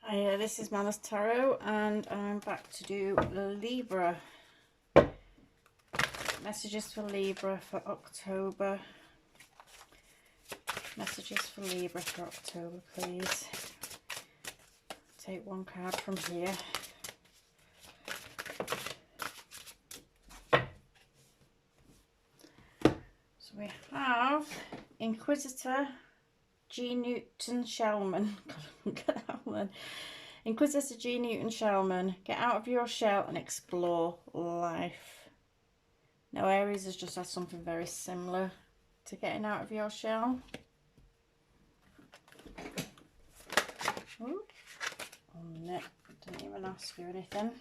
Hi, this is Mama's Tarot and I'm back to do Libra. Messages for Libra for October. Messages for Libra for October, please. Take one card from here. So we have Inquisitor G. Newton Shellman. Get that one. Inquisitor G. Newton Shellman. Get out of your shell and explore life. Now Aries has just had something very similar to getting out of your shell. Ooh. Oh no, didn't even ask you anything.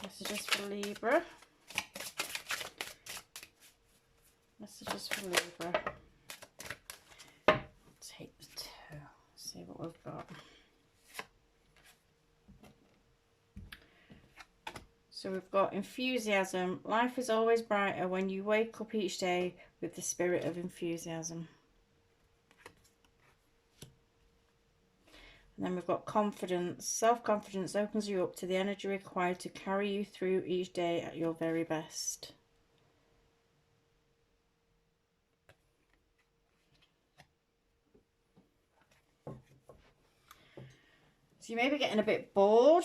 Messages for Libra. Messages for Libra. Take the two. See what we've got. So we've got enthusiasm. Life is always brighter when you wake up each day with the spirit of enthusiasm. And then we've got confidence. Self-confidence opens you up to the energy required to carry you through each day at your very best. So you may be getting a bit bored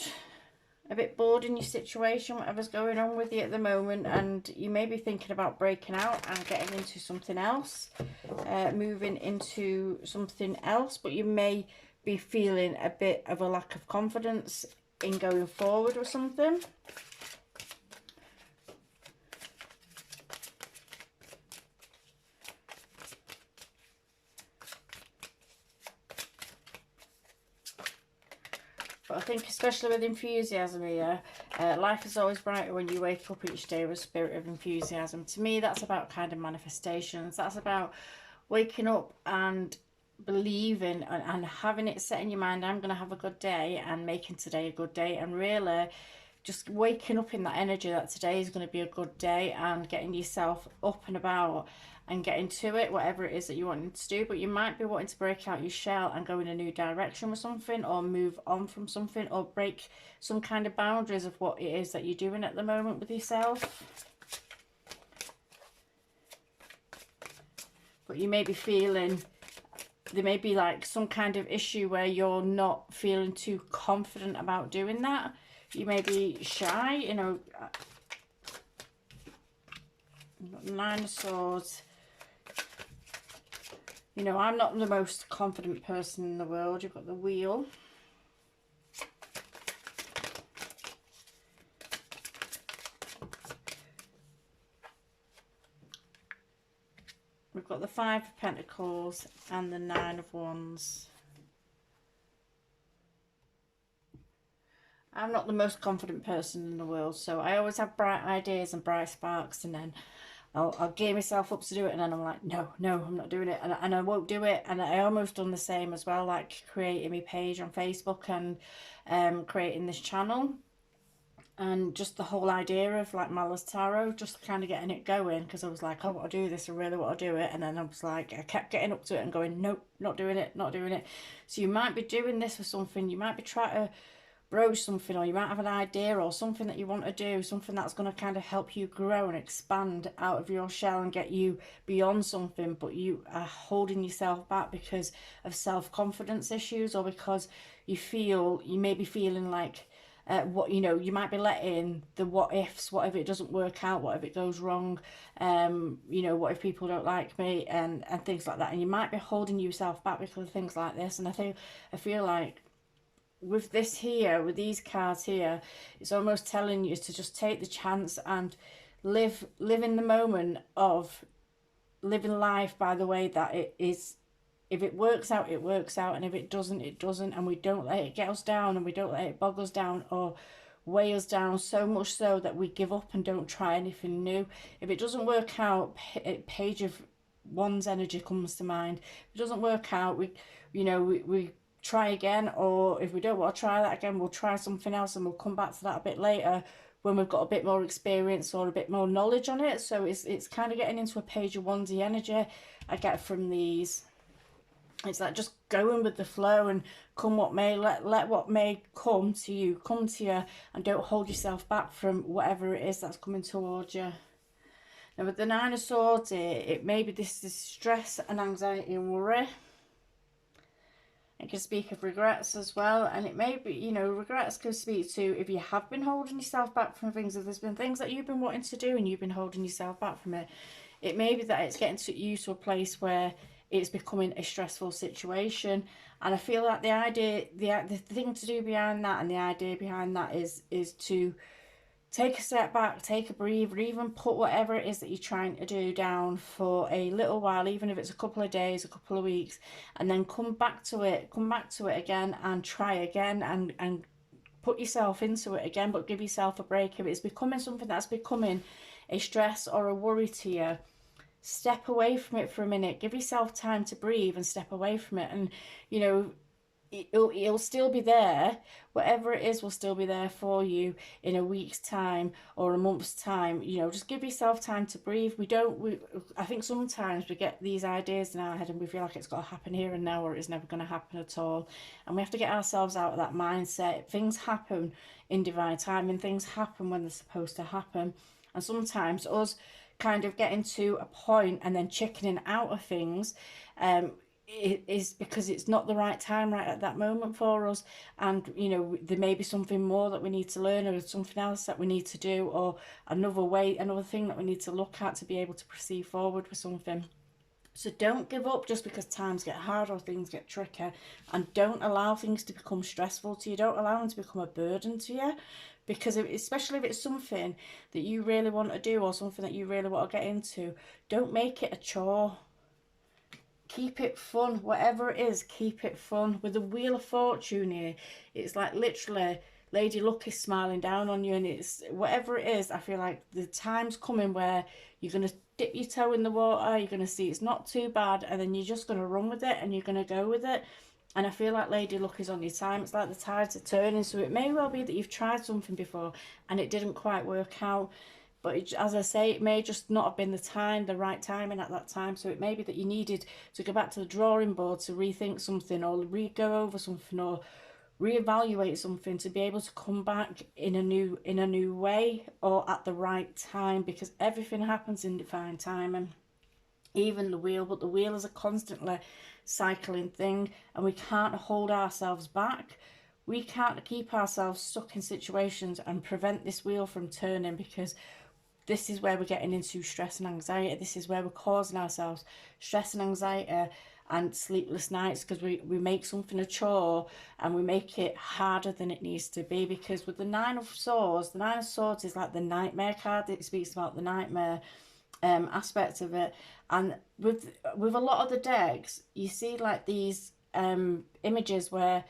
in your situation, whatever's going on with you at the moment, and you may be thinking about breaking out and getting into something else, moving into something else, but you may be feeling a bit of a lack of confidence in going forward with something. But I think especially with enthusiasm here, life is always brighter when you wake up each day with a spirit of enthusiasm. To me, that's about kind of manifestations. That's about waking up and believing and having it set in your mind, I'm going to have a good day, and making today a good day, and really just waking up in that energy that today is going to be a good day, and getting yourself up and about and getting to it, whatever it is that you want to do. But you might be wanting to break out your shell and go in a new direction with something, or move on from something, or break some kind of boundaries of what it is that you're doing at the moment with yourself. But you may be feeling, there may be like some kind of issue where you're not feeling too confident about doing that. You may be shy, you know. Nine of Swords. You know, I'm not the most confident person in the world. You've got the Wheel. We've got the Five of Pentacles and the Nine of Wands. I'm not the most confident person in the world, so I always have bright ideas and bright sparks, and then I'll gear myself up to do it, and then I'm like, no, I'm not doing it, and I won't do it. And I almost done the same as well, like creating my page on Facebook and creating this channel. And just the whole idea of like Mama's Tarot, just kind of getting it going, because I was like, I want to do this, I really want to do it. And then I was like, I kept getting up to it and going, nope, not doing it. So you might be doing this for something, you might be trying to broach something, or you might have an idea or something that you want to do, something that's going to kind of help you grow and expand out of your shell and get you beyond something, but you are holding yourself back because of self-confidence issues, or because you may be feeling like what, you know, you might be letting the what ifs, what if it doesn't work out, what if it goes wrong, you know, what if people don't like me, and things like that, and you might be holding yourself back because of things like this. And I feel like with this here, with these cards here, it's almost telling you to just take the chance and live in the moment of living life by the way that it is. If it works out, it works out, and if it doesn't, it doesn't, and we don't let it get us down, and we don't let it bog us down or weigh us down so much so that we give up and don't try anything new. If it doesn't work out, Page of Wands energy comes to mind. If it doesn't work out, we try again, or if we don't want to try that again, we'll try something else, and we'll come back to that a bit later when we've got a bit more experience or a bit more knowledge on it. So it's kind of getting into a Page of Wandsy energy I get from these. It's like just going with the flow, and come what may, let what may come to you, and don't hold yourself back from whatever it is that's coming towards you. Now with the Nine of Swords here, it may be this is stress and anxiety and worry. It can speak of regrets as well, and it may be, you know, regrets can speak to if you have been holding yourself back from things, if there's been things that you've been wanting to do and you've been holding yourself back from it. It may be that it's getting you to a place where it's becoming a stressful situation, and I feel like the idea, the thing to do behind that, and the idea behind that is to take a step back, take a breather, even put whatever it is that you're trying to do down for a little while, even if it's a couple of days, a couple of weeks, and then come back to it again, and try again, and put yourself into it again, but give yourself a break. If it's becoming something that's becoming a stress or a worry to you, step away from it for a minute, give yourself time to breathe and step away from it. And you know, it'll still be there. Whatever it is will still be there for you in a week's time or a month's time. You know, just give yourself time to breathe. I think sometimes we get these ideas in our head and we feel like it's got to happen here and now, or it's never going to happen at all, and we have to get ourselves out of that mindset. Things happen in divine time, and things happen when they're supposed to happen. And sometimes us kind of getting to a point and then chickening out of things, it is because it's not the right time right at that moment for us. And you know, there may be something more that we need to learn, or something else that we need to do, or another thing that we need to look at to be able to proceed forward with something. So don't give up just because times get hard or things get tricky, and don't allow things to become stressful to you. Don't allow them to become a burden to you, because especially if it's something that you really want to do, or something that you really want to get into, don't make it a chore. Keep it fun. Whatever it is, keep it fun. With the Wheel of Fortune here, it's like literally Lady Luck is smiling down on you, and it's whatever it is. I feel like the time's coming where you're going to dip your toe in the water, you're going to see it's not too bad, and then you're just going to run with it and you're going to go with it. And I feel like Lady Luck is on your time. It's like the tides are turning. So it may well be that you've tried something before and it didn't quite work out. But as I say, it may just not have been the right timing at that time. So it may be that you needed to go back to the drawing board to rethink something, or go over something, or reevaluate something, to be able to come back in a new way, or at the right time, because everything happens in divine timing, even the wheel. But the wheel is a constantly cycling thing, and we can't hold ourselves back. We can't keep ourselves stuck in situations and prevent this wheel from turning, because this is where we're getting into stress and anxiety. This is where we're causing ourselves stress and anxiety and sleepless nights, because we make something a chore and we make it harder than it needs to be. Because with the Nine of Swords is like the nightmare card. It speaks about the nightmare aspect of it. And with a lot of the decks, you see like these images where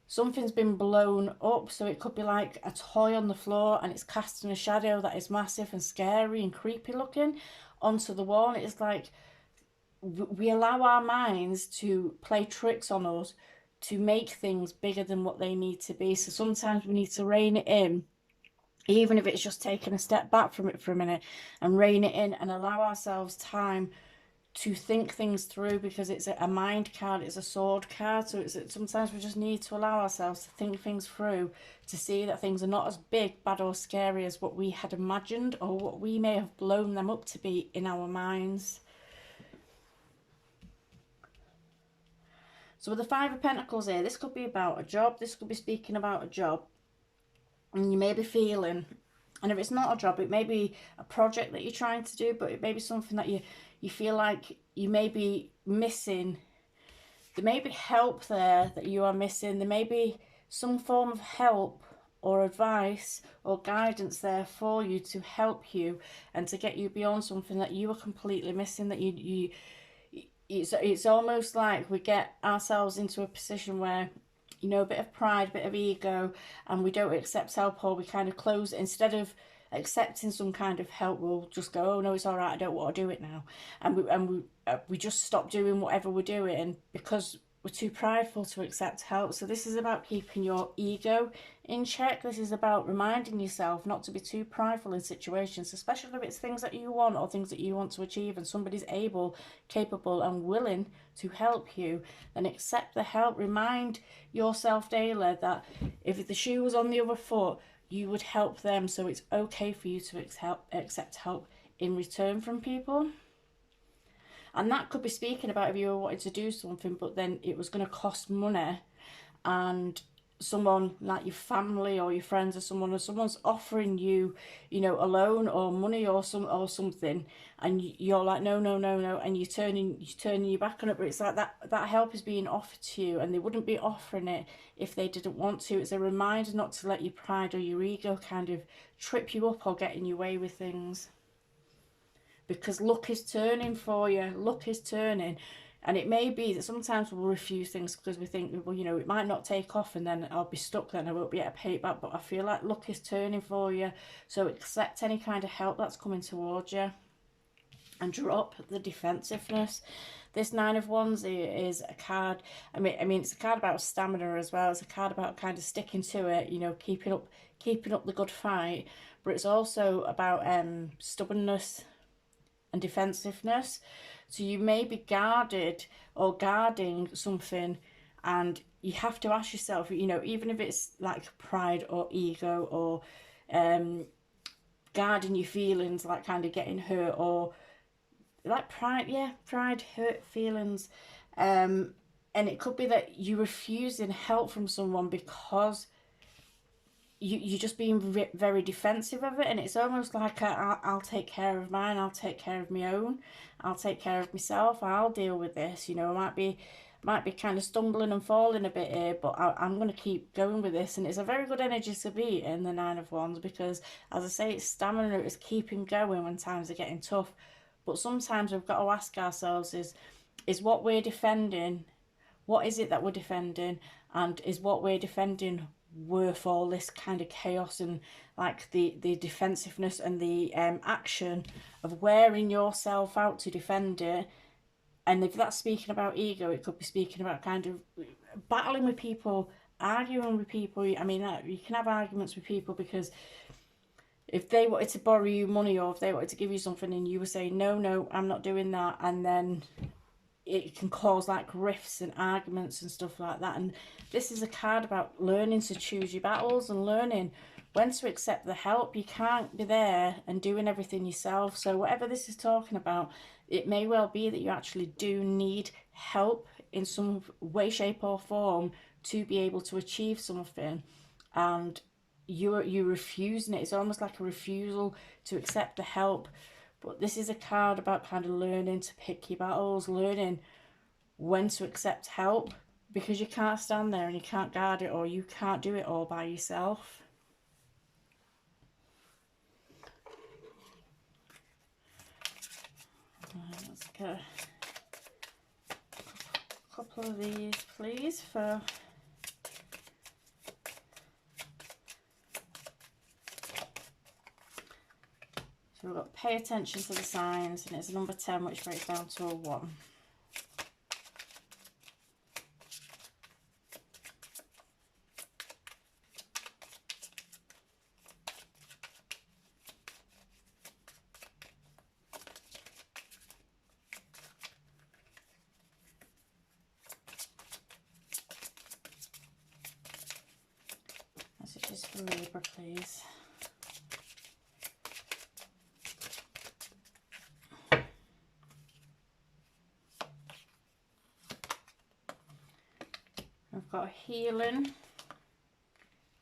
something's been blown up. So it could be like a toy on the floor and it's casting a shadow that is massive and scary and creepy looking onto the wall. And it's like we allow our minds to play tricks on us to make things bigger than what they need to be. So sometimes we need to rein it in, even if it's just taking a step back from it for a minute, and rein it in and allow ourselves time to think things through, because it's a mind card, it's a sword card. So sometimes we just need to allow ourselves to think things through, to see that things are not as big, bad or scary as what we had imagined, or what we may have blown them up to be in our minds. So with the Five of Pentacles here, this could be about a job. This could be speaking about a job, and you may be feeling, and if it's not a job, it may be a project that you're trying to do, but it may be something that you feel like you may be missing. There may be help there that you are missing. There may be some form of help or advice or guidance there for you, to help you and to get you beyond something that you are completely missing. That it's almost like we get ourselves into a position where, you know, a bit of pride, a bit of ego, and we don't accept help, or we kind of close. Instead of accepting some kind of help, we'll just go, oh no, it's all right, I don't want to do it now, and we just stop doing whatever we're doing, because we're too prideful to accept help. So this is about keeping your ego in check. This is about reminding yourself not to be too prideful in situations, especially if it's things that you want or things that you want to achieve and somebody's able, capable and willing to help you. Then accept the help. Remind yourself daily that if the shoe was on the other foot, you would help them. So it's okay for you to accept help in return from people. And that could be speaking about if you were wanting to do something, but then it was going to cost money, and someone like your family or your friends or someone's offering you, you know, a loan or money or something, and you're like, no, no, no, no, and you're turning your back on it. But it's like that help is being offered to you, and they wouldn't be offering it if they didn't want to. It's a reminder not to let your pride or your ego kind of trip you up or get in your way with things. Because luck is turning for you. Luck is turning. And it may be that sometimes we'll refuse things because we think, well, you know, it might not take off and then I'll be stuck, then I won't be able to pay it back. But I feel like luck is turning for you. So accept any kind of help that's coming towards you. And drop the defensiveness. This Nine of Wands is a card. I mean, it's a card about stamina as well. It's a card about kind of sticking to it, you know, keeping up the good fight. But it's also about stubbornness and defensiveness. So you may be guarded or guarding something, and you have to ask yourself, you know, even if it's like pride or ego or guarding your feelings, like kind of getting hurt, or like pride hurt feelings, and it could be that you're refusing help from someone because you're just being very defensive of it, and it's almost like I'll take care of mine, I'll take care of my own, I'll take care of myself, I'll deal with this, you know. I might be kind of stumbling and falling a bit here, but I'm going to keep going with this. And it's a very good energy to be in, the Nine of Wands, because as I say, it's stamina, it's keeping going when times are getting tough. But sometimes we've got to ask ourselves, is what we're defending, what is it that we're defending, and is what we're defending worth all this kind of chaos and like the defensiveness and the action of wearing yourself out to defend it? And if that's speaking about ego, it could be speaking about kind of battling with people, arguing with people. I mean, you can have arguments with people because if they wanted to borrow you money or if they wanted to give you something and you were saying, no, no, I'm not doing that, and then it can cause like rifts and arguments and stuff like that. And this is a card about learning to choose your battles and learning when to accept the help. You can't be there and doing everything yourself. So whatever this is talking about, it may well be that you actually do need help in some way, shape or form to be able to achieve something, and you're refusing it. It's almost like a refusal to accept the help. But this is a card about kind of learning to pick your battles, learning when to accept help, because you can't stand there and you can't guard it, or you can't do it all by yourself. Let's get a couple of these, please, for so we've got pay attention to the signs, and it's number 10, which breaks down to a 1. Messages for Libra, please. We've got healing,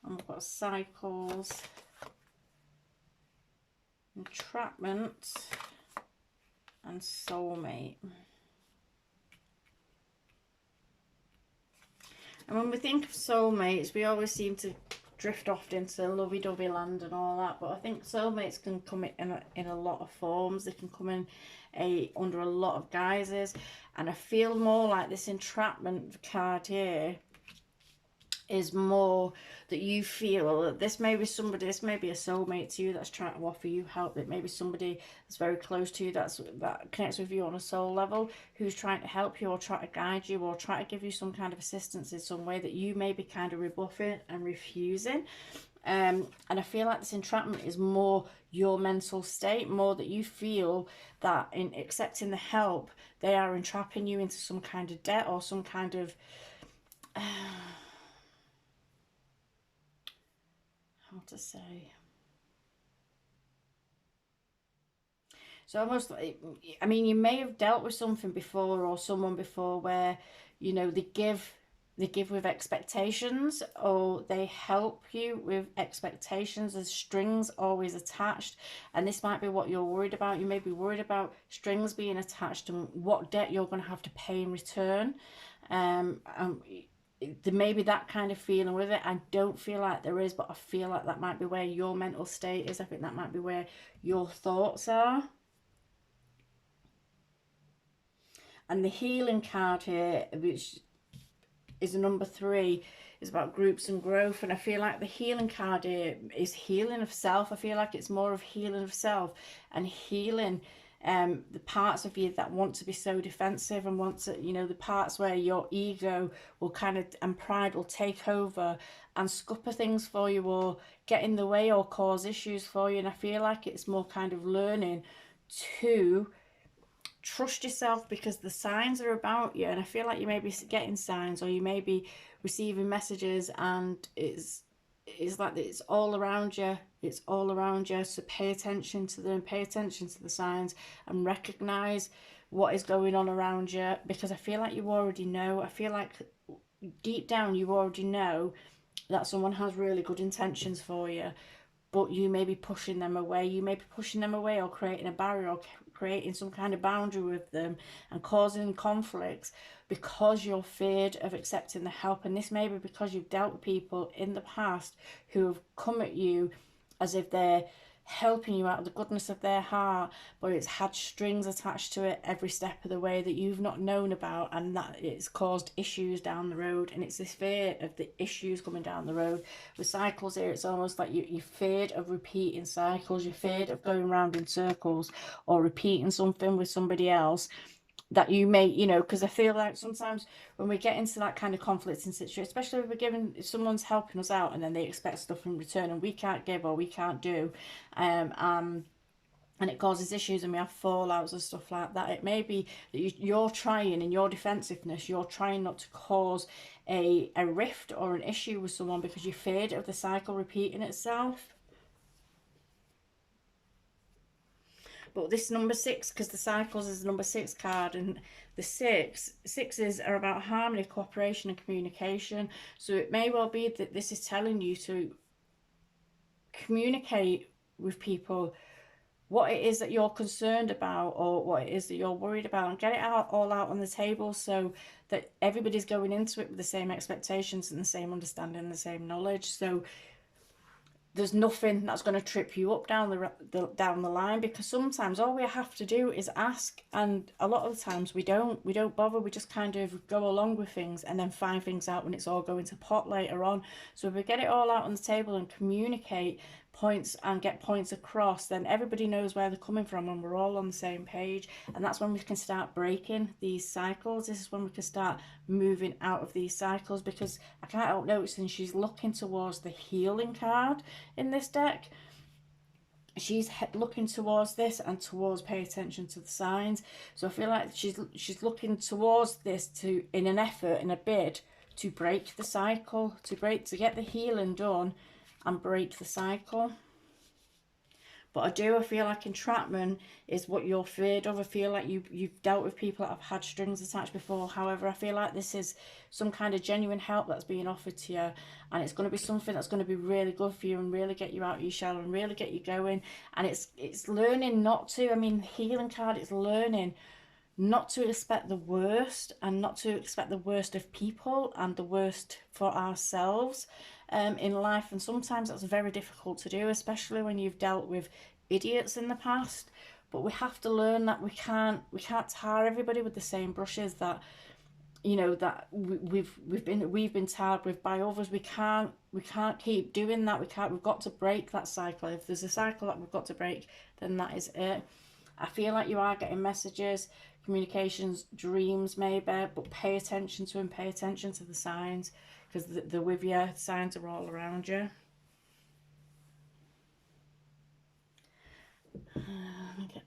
and we've got cycles, entrapment, and soulmate. And when we think of soulmates, we always seem to drift off into lovey-dovey land and all that, but I think soulmates can come in a lot of forms. They can come in under a lot of guises, and I feel more like this entrapment card here is more that you feel that this may be somebody, this may be a soulmate to you that's trying to offer you help. It may be somebody that's very close to you, that connects with you on a soul level, who's trying to help you or try to guide you or try to give you some kind of assistance in some way that you may be kind of rebuffing and refusing. And I feel like this entrapment is more your mental state, more that you feel that in accepting the help, they are entrapping you into some kind of debt or some kind of how to say. So almost, I mean, you may have dealt with something before or someone before where, you know, they give with expectations, or they help you with expectations. There's strings always attached, and this might be what you're worried about. You may be worried about strings being attached and what debt you're going to have to pay in return. There may be that kind of feeling with it. I don't feel like there is, but I feel like that might be where your mental state is. I think that might be where your thoughts are. And the healing card here, which is a number 3, is about groups and growth. And I feel like the healing card here is healing of self. I feel like it's more of healing of self and healing the parts of you that want to be so defensive and want to, you know, the parts where your ego will kind of, and pride will take over and scupper things for you or get in the way or cause issues for you. And I feel like it's more kind of learning to trust yourself, because the signs are about you. And I feel like you may be getting signs, or you may be receiving messages, and it's like it's all around you. It's all around you. So pay attention to them, pay attention to the signs, and recognize what is going on around you, because I feel like you already know. I feel like deep down you already know that someone has really good intentions for you, but you may be pushing them away. You may be pushing them away or creating a barrier or creating some kind of boundary with them and causing conflicts because you're feared of accepting the help. And this may be because you've dealt with people in the past who have come at you as if they're helping you out of the goodness of their heart, but it's had strings attached to it every step of the way that you've not known about, and that it's caused issues down the road. And it's this fear of the issues coming down the road. With cycles here, it's almost like you're feared of repeating cycles. You're feared of going round in circles or repeating something with somebody else that you may, you know, because I feel like sometimes when we get into that kind of conflict and situation, especially if we're giving, if someone's helping us out and then they expect stuff in return and we can't give or we can't do, and it causes issues and we have fallouts and stuff like that, it may be that you're trying, in your defensiveness, you're trying not to cause a rift or an issue with someone because you're feared of the cycle repeating itself. But this number 6, because the cycles is the number 6 card, and the sixes are about harmony, cooperation, and communication. So it may well be that this is telling you to communicate with people what it is that you're concerned about or what it is that you're worried about, and get it all out on the table, so that everybody's going into it with the same expectations and the same understanding and the same knowledge. So there's nothing that's going to trip you up down the line, because sometimes all we have to do is ask, and a lot of the times we don't bother. We just kind of go along with things and then find things out when it's all going to pot later on. So if we get it all out on the table and communicate points and get points across, then everybody knows where they're coming from and we're all on the same page. And that's when we can start breaking these cycles. This is when we can start moving out of these cycles, because I can't help noticing she's looking towards the healing card in this deck. She's looking towards this and towards pay attention to the signs. So I feel like she's looking towards this to, in an effort, in a bid to break the cycle, to get the healing done and break the cycle. But I feel like entrapment is what you're feared of. I feel like you've dealt with people that have had strings attached before. However, I feel like this is some kind of genuine help that's being offered to you, and it's going to be something that's going to be really good for you and really get you out of your shell and really get you going. And it's learning not to, I mean, healing card, it's learning not to expect the worst, and not to expect the worst of people and the worst for ourselves in life. And sometimes that's very difficult to do, especially when you've dealt with idiots in the past. But we have to learn that we can't tar everybody with the same brushes, that you know, that we've been told with by others we can't keep doing that. We've got to break that cycle. If there's a cycle that we've got to break, then that is it. I feel like you are getting messages, communications, dreams maybe, but pay attention to them, pay attention to the signs, because they're with you. The signs are all around you. Okay.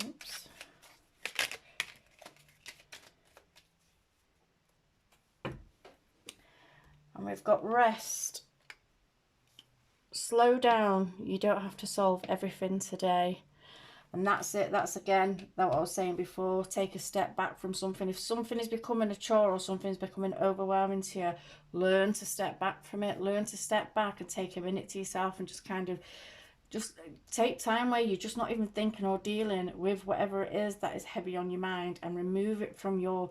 Oops. And we've got rest. Slow down. You don't have to solve everything today. And that's it. That's again that what I was saying before. Take a step back from something. If something is becoming a chore or something is becoming overwhelming to you, learn to step back from it. Learn to step back and take a minute to yourself and just kind of just take time where you're just not even thinking or dealing with whatever it is that is heavy on your mind, and remove it from your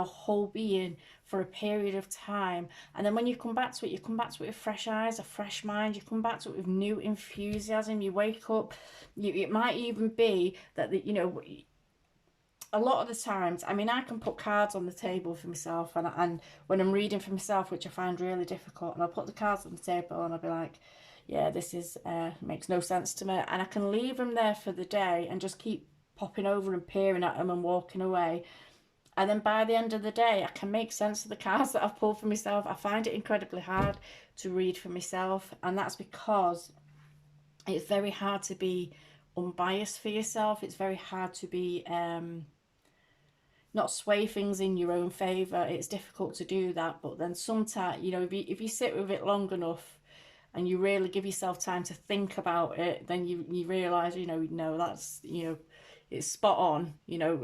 whole being for a period of time. And then when you come back to it, you come back to it with fresh eyes, a fresh mind. You come back to it with new enthusiasm. You wake up. It might even be that, you know, a lot of the times, I mean, I can put cards on the table for myself, and when I'm reading for myself, which I find really difficult, and I'll put the cards on the table and I'll be like, yeah, this is makes no sense to me, and I can leave them there for the day and just keep popping over and peering at them and walking away. And then by the end of the day, I can make sense of the cards that I've pulled for myself. I find it incredibly hard to read for myself, and that's because it's very hard to be unbiased for yourself. It's very hard to be not sway things in your own favour. It's difficult to do that, but then sometimes, you know, if you sit with it long enough and you really give yourself time to think about it, then you realise, you know, no, that's, you know, it's spot on. You know,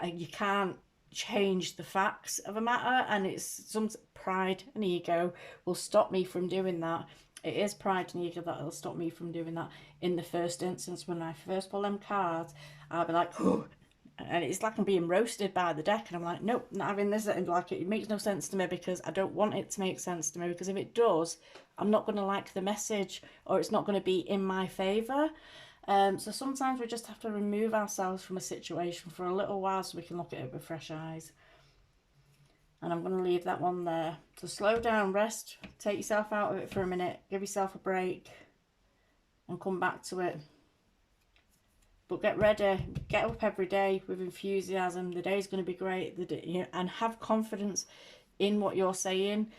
you can't change the facts of a matter, and it's some pride and ego will stop me from doing that. It is pride and ego that will stop me from doing that. In the first instance, when I first pull them cards, I'll be like, oh, and it's like I'm being roasted by the deck, and I'm like, nope, not having this. And like, it makes no sense to me, because I don't want it to make sense to me, because if it does, I'm not going to like the message, or it's not going to be in my favour. So sometimes we just have to remove ourselves from a situation for a little while so we can look at it with fresh eyes. And I'm going to leave that one there. So slow down, rest, take yourself out of it for a minute, give yourself a break, and come back to it. But get ready, get up every day with enthusiasm. The day's going to be great, and have confidence in what you're saying.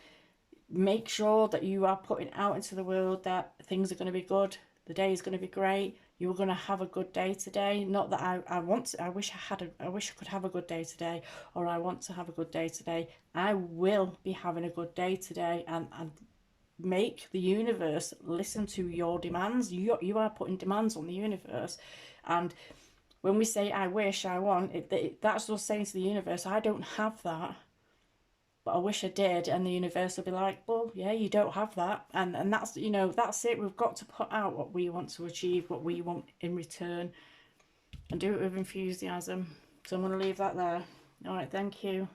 Make sure that you are putting out into the world that things are going to be good. The day is going to be great. You're going to have a good day today. Not that I wish I could have a good day today, or I want to have a good day today. I will be having a good day today, and make the universe listen to your demands. You are putting demands on the universe. And when we say I wish, I want, that's us saying to the universe, I don't have that, but I wish I did. And the universe will be like, well, yeah, you don't have that. And that's, you know, that's it. We've got to put out what we want to achieve, what we want in return, and do it with enthusiasm. So I'm going to leave that there. All right, thank you.